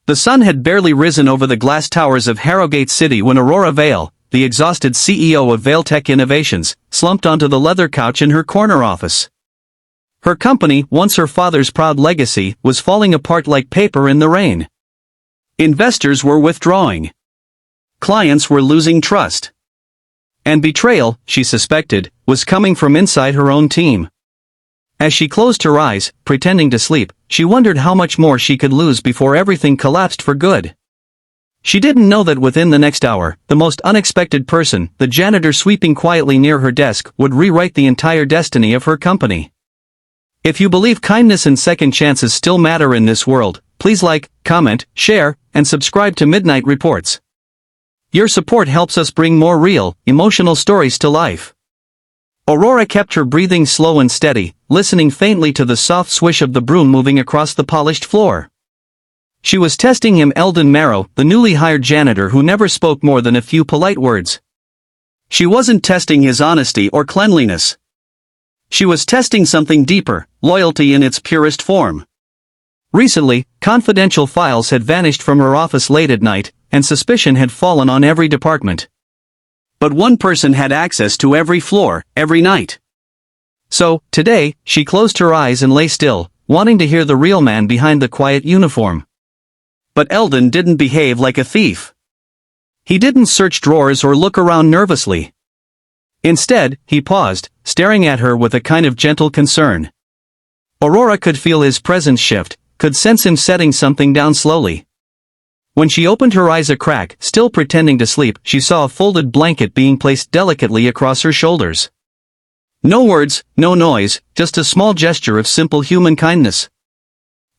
The sun had barely risen over the glass towers of Harrogate City when Aurora Vale, the exhausted CEO of Vale Tech Innovations, slumped onto the leather couch in her corner office. Her company, once her father's proud legacy, was falling apart like paper in the rain. Investors were withdrawing. Clients were losing trust. And betrayal, she suspected, was coming from inside her own team. As she closed her eyes, pretending to sleep, she wondered how much more she could lose before everything collapsed for good. She didn't know that within the next hour, the most unexpected person, the janitor sweeping quietly near her desk, would rewrite the entire destiny of her company. If you believe kindness and second chances still matter in this world, please like, comment, share, and subscribe to Midnight Reports. Your support helps us bring more real, emotional stories to life. Aurora kept her breathing slow and steady, listening faintly to the soft swish of the broom moving across the polished floor. She was testing him, Eldon Marrow, the newly hired janitor who never spoke more than a few polite words. She wasn't testing his honesty or cleanliness. She was testing something deeper, loyalty in its purest form. Recently, confidential files had vanished from her office late at night, and suspicion had fallen on every department. But one person had access to every floor, every night. So, today, she closed her eyes and lay still, wanting to hear the real man behind the quiet uniform. But Eldon didn't behave like a thief. He didn't search drawers or look around nervously. Instead, he paused, staring at her with a kind of gentle concern. Aurora could feel his presence shift, could sense him setting something down slowly. When she opened her eyes a crack, still pretending to sleep, she saw a folded blanket being placed delicately across her shoulders. No words, no noise, just a small gesture of simple human kindness.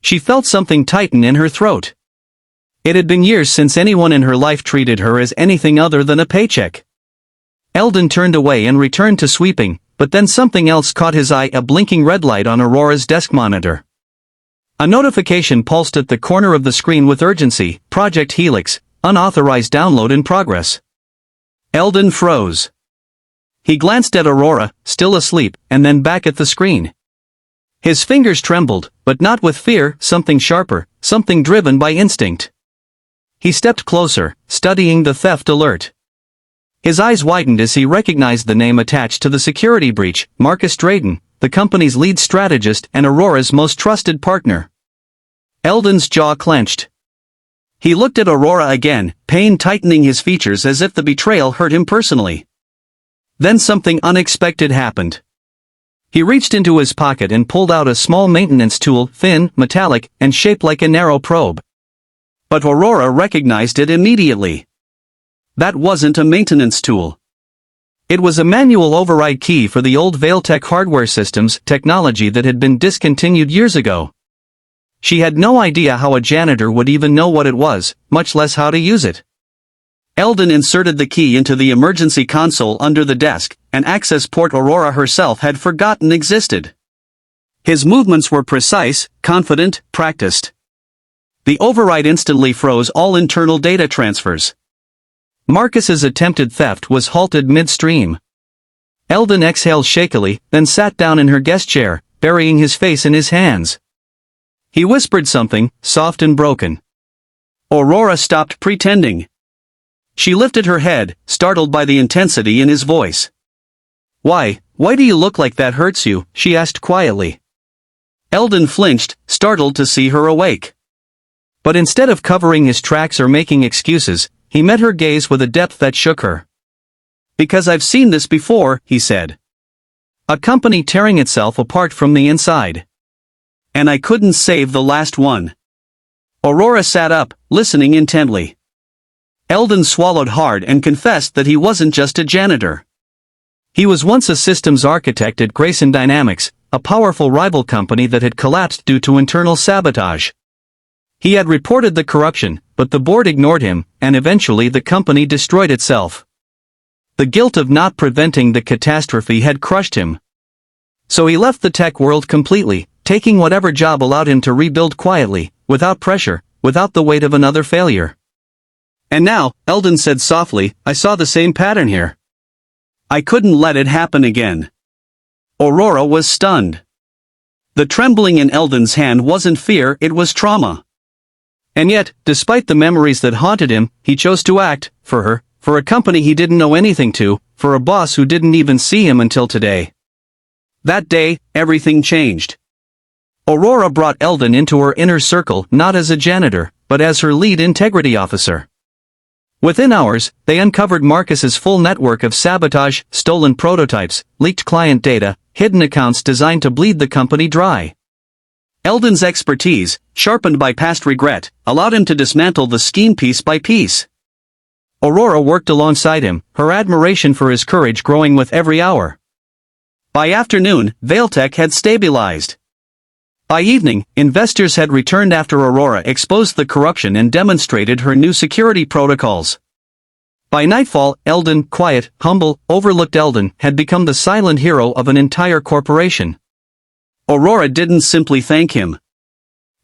She felt something tighten in her throat. It had been years since anyone in her life treated her as anything other than a paycheck. Eldon turned away and returned to sweeping, but then something else caught his eye, a blinking red light on Aurora's desk monitor. A notification pulsed at the corner of the screen with urgency: Project Helix, unauthorized download in progress. Eldon froze. He glanced at Aurora, still asleep, and then back at the screen. His fingers trembled, but not with fear, something sharper, something driven by instinct. He stepped closer, studying the theft alert. His eyes widened as he recognized the name attached to the security breach: Marcus Drayden, the company's lead strategist and Aurora's most trusted partner. Eldon's jaw clenched. He looked at Aurora again, pain tightening his features as if the betrayal hurt him personally. Then something unexpected happened. He reached into his pocket and pulled out a small maintenance tool, thin, metallic, and shaped like a narrow probe. But Aurora recognized it immediately. That wasn't a maintenance tool. It was a manual override key for the old Vale Tech hardware systems technology that had been discontinued years ago. She had no idea how a janitor would even know what it was, much less how to use it. Eldon inserted the key into the emergency console under the desk, an access port Aurora herself had forgotten existed. His movements were precise, confident, practiced. The override instantly froze all internal data transfers. Marcus's attempted theft was halted midstream. Eldon exhaled shakily, then sat down in her guest chair, burying his face in his hands. He whispered something, soft and broken. Aurora stopped pretending. She lifted her head, startled by the intensity in his voice. Why do you look like that hurts you?" she asked quietly. Eldon flinched, startled to see her awake. But instead of covering his tracks or making excuses, he met her gaze with a depth that shook her. "Because I've seen this before," he said. "A company tearing itself apart from the inside. And I couldn't save the last one." Aurora sat up, listening intently. Eldon swallowed hard and confessed that he wasn't just a janitor. He was once a systems architect at Grayson Dynamics, a powerful rival company that had collapsed due to internal sabotage. He had reported the corruption, but the board ignored him, and eventually the company destroyed itself. The guilt of not preventing the catastrophe had crushed him. So he left the tech world completely, taking whatever job allowed him to rebuild quietly, without pressure, without the weight of another failure. "And now," Eldon said softly, "I saw the same pattern here. I couldn't let it happen again." Aurora was stunned. The trembling in Eldon's hand wasn't fear, it was trauma. And yet, despite the memories that haunted him, he chose to act, for her, for a company he didn't know anything to, for a boss who didn't even see him until today. That day, everything changed. Aurora brought Eldon into her inner circle not as a janitor, but as her lead integrity officer. Within hours, they uncovered Marcus's full network of sabotage, stolen prototypes, leaked client data, hidden accounts designed to bleed the company dry. Eldon's expertise, sharpened by past regret, allowed him to dismantle the scheme piece by piece. Aurora worked alongside him, her admiration for his courage growing with every hour. By afternoon, Vailtech had stabilized. By evening, investors had returned after Aurora exposed the corruption and demonstrated her new security protocols. By nightfall, Eldon, quiet, humble, overlooked Eldon, had become the silent hero of an entire corporation. Aurora didn't simply thank him.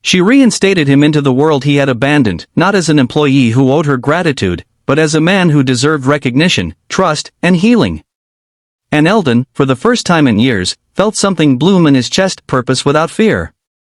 She reinstated him into the world he had abandoned, not as an employee who owed her gratitude, but as a man who deserved recognition, trust, and healing. And Eldon, for the first time in years, felt something bloom in his chest, purpose without fear.